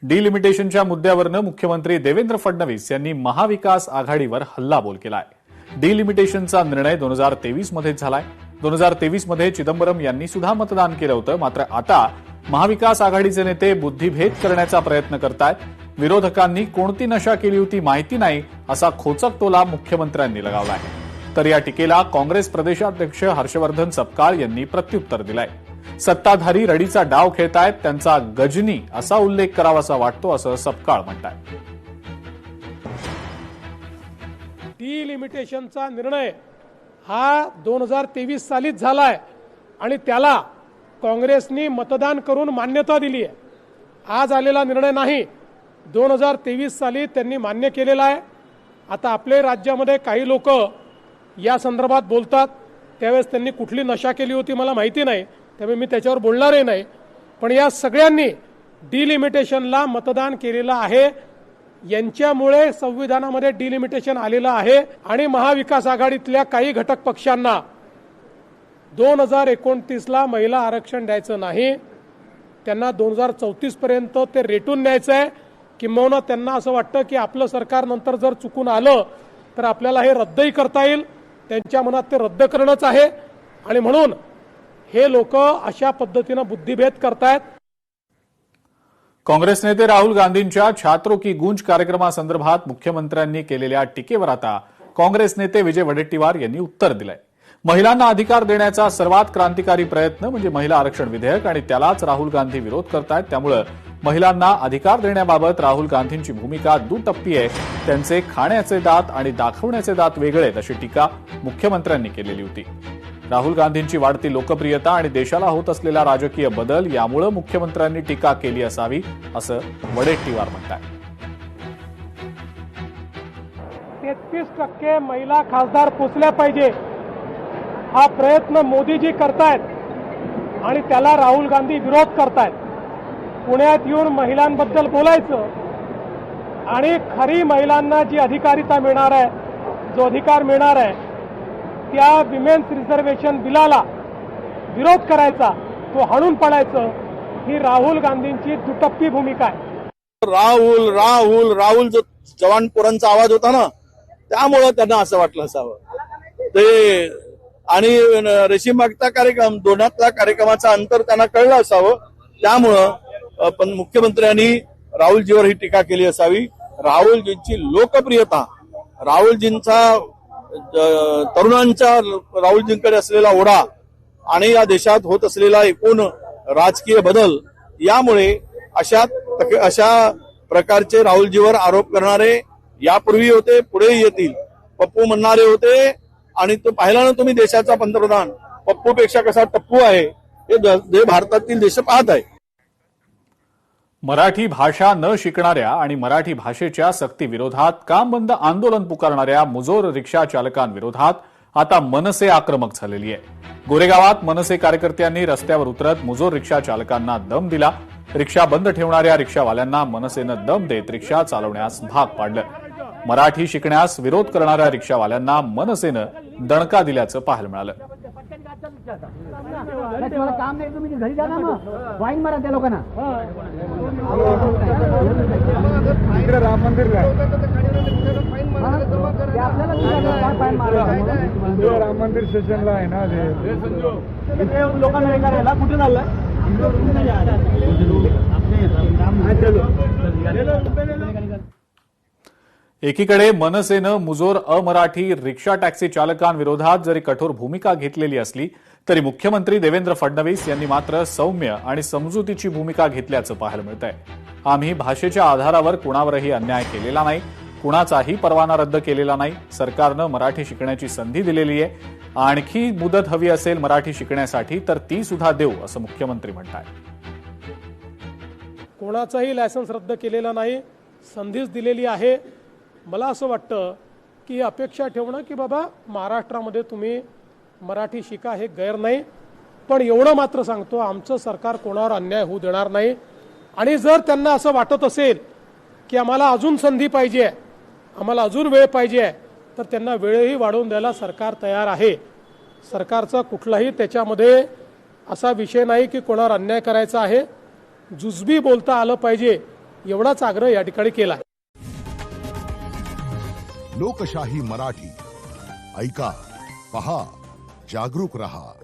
डिलिमिटेशनच्या मुद्द्यावरनं मुख्यमंत्री देवेंद्र फडणवीस यांनी महाविकास आघाडीवर हल्लाबोल केलाय। डिलिमिटेशनचा निर्णय 2023 मध्येच झालाय। 2023 मध्ये चिदंबरम यांनी सुद्धा मतदान केलं होतं, मात्र आता महाविकास आघाडीचे नेते बुद्धिभेद करण्याचा प्रयत्न करतायत। विरोधकांनी कोणती नशा केली होती माहिती नाही असा खोचक टोला मुख्यमंत्र्यांनी लगावला आहे। तर या टीकेला काँग्रेस प्रदेशाध्यक्ष हर्षवर्धन सपकाळ यांनी प्रत्युत्तर दिलंय। सत्ताधारी रडीचा डाव खेळतायत, त्यांचा गजनी असा उल्लेख करावासा वाटतो असं सपकाळ म्हणतात। डिलिमिटेशनचा निर्णय हा 2023 सालीच झालाय आणि त्याला काँग्रेसनी मतदान करून मान्यता दिली आहे। आज आलेला निर्णय नाही, 2023 साली त्यांनी मान्य केलेला आहे। आता आपले राज्यामध्ये काही लोक या संदर्भात बोलतात, त्यावेळेस त्यांनी कुठली नशा केली होती मला माहिती नाही, त्यामुळे मी त्याच्यावर बोलणारही नाही। पण या सगळ्यांनी डिलिमिटेशनला मतदान केलेलं आहे, यांच्यामुळे संविधानामध्ये डिलिमिटेशन आलेलं आहे आणि महाविकास आघाडीतल्या काही घटक पक्षांना 2029ला महिला आरक्षण द्यायचं नाही, त्यांना 2034 पर्यंत ते रेटून न्यायचं आहे। किंबहुना त्यांना असं वाटतं की आपलं सरकार नंतर जर चुकून आलं तर आपल्याला हे रद्दही करता येईल, त्यांच्या मनात ते रद्द करणंच आहे आणि म्हणून हे लोक अशा पद्धतीनं बुद्धिभेद करतायत। काँग्रेस नेते राहुल गांधींच्या छात्रों की गूंज कार्यक्रमासंदर्भात मुख्यमंत्र्यांनी केलेल्या टीकेवर आता काँग्रेस नेते विजय वडेट्टीवार यांनी उत्तर दिलंय। महिलांना अधिकार देण्याचा सर्वात क्रांतिकारी प्रयत्न म्हणजे महिला आरक्षण विधेयक आणि त्यालाच राहुल गांधी विरोध करतायत। त्यामुळे महिलांना अधिकार देण्याबाबत राहुल गांधींची भूमिका दुटप्पी आहे, त्यांचे खाण्याचे दात आणि दाखवण्याचे दात वेगळे आहेत अशी टीका मुख्यमंत्र्यांनी केलेली होती। राहुल गांधींची वाढती लोकप्रियता आणि देशाला होत असलेला राजकीय बदल यामुळे मुख्यमंत्र्यांनी टीका केली असावी असं वडेट्टीवार म्हणतात। 33% महिला खासदार पोचल्या पाहिजे हा प्रयत्न मोदीजी करतायत आणि त्याला राहुल गांधी विरोध करतायत। पुण्यात येऊन महिलांबद्दल बोलायचं आणि खरी महिलांना जी अधिकारिता मिळणार आहे, जो अधिकार मिळणार आहे, त्या विमेन्स रिझर्वेशन बिलाला विरोध करायचा, तो हाणून पाडायचं, ही राहुल गांधींची दुटप्पी भूमिका आहे। राहुल राहुल राहुल जो जवान पोरांचा आवाज होता ना, त्यामुळे त्यांना असं वाटलं असावं ते, आणि रेशीमागचा कार्यक्रम दोनातला कार्यक्रमाचा अंतर त्यांना कळलं असावं, त्यामुळं पण मुख्यमंत्र्यांनी राहुलजीवर ही टीका केली असावी। राहुलजींची लोकप्रियता, राहुलजींचा तरुणांच्या राहुलजींकडे असलेला ओढा आणि या देशात होत असलेला एकूण राजकीय बदल यामुळे अशा प्रकारचे राहुलजीवर आरोप करणारे यापूर्वी होते, पुढेही येतील। पप्पू म्हणणारे होते आणि तो पाहिला ना तुम्ही देशाचा पंतप्रधान पप्पूपेक्षा कसा टप्पू आहे हे भारतातील देश पाहत आहे। मराठी भाषा न शिकणाऱ्या आणि मराठी भाषेच्या सक्तीविरोधात काम बंद आंदोलन पुकारणाऱ्या मुजोर रिक्षा चालकांविरोधात आता मनसे आक्रमक झालेली आहे। गोरेगावात मनसे कार्यकर्त्यांनी रस्त्यावर उतरत मुजोर रिक्षा चालकांना दम दिला। रिक्षा बंद ठेवणाऱ्या रिक्षावाल्यांना मनसेनं दम देत रिक्षा चालवण्यास भाग पाडलं। मराठी शिकण्यास विरोध करणाऱ्या रिक्षावाल्यांना मनसेनं दणका दिल्याचं पाहायला मिळालं। काम नाही, तुम्ही घरी जा ना, मग वाईन मारा त्या लोकांना। राम मंदिरला राम मंदिर स्टेशनला आहे ना ते लोकांना कुठे झालं। एकीकडे मनसेनं मुजोर अमराठी रिक्षा टॅक्सी चालकांविरोधात जरी कठोर भूमिका घेतलेली असली तरी मुख्यमंत्री देवेंद्र फडणवीस यांनी मात्र सौम्य आणि समजुतीची भूमिका घेतल्याचं पाहायला मिळतंय। आम्ही भाषेच्या आधारावर कुणावरही अन्याय केलेला नाही, कुणाचाही परवाना रद्द केलेला नाही। सरकारनं मराठी शिकण्याची संधी दिलेली आहे, आणखी मुदत हवी असेल मराठी शिकण्यासाठी तर ती सुद्धा देऊ असं मुख्यमंत्री म्हणतात। कोणाचाही लायसन्स रद्द केलेला नाही, संधीच दिलेली आहे। मला असं वाटतं की अपेक्षा ठेवणं की बाबा महाराष्ट्रामध्ये तुम्ही मराठी शिका हे गैर नाही, पण एवढं मात्र सांगतो आमचं सरकार कोणावर अन्याय होऊ देणार नाही। आणि जर त्यांना असं वाटत असेल की आम्हाला अजून संधी पाहिजे, आम्हाला अजून वेळ पाहिजे, तर त्यांना वेळही वाढवून द्यायला सरकार तयार आहे। सरकारचा कुठलाही त्याच्यामध्ये असा विषय नाही की कोणावर अन्याय करायचा आहे। जुजबी बोलता आलं पाहिजे एवढाच आग्रह या ठिकाणी केला आहे. लोकशाही मराठी ऐका, पहा, जागरूक रहा.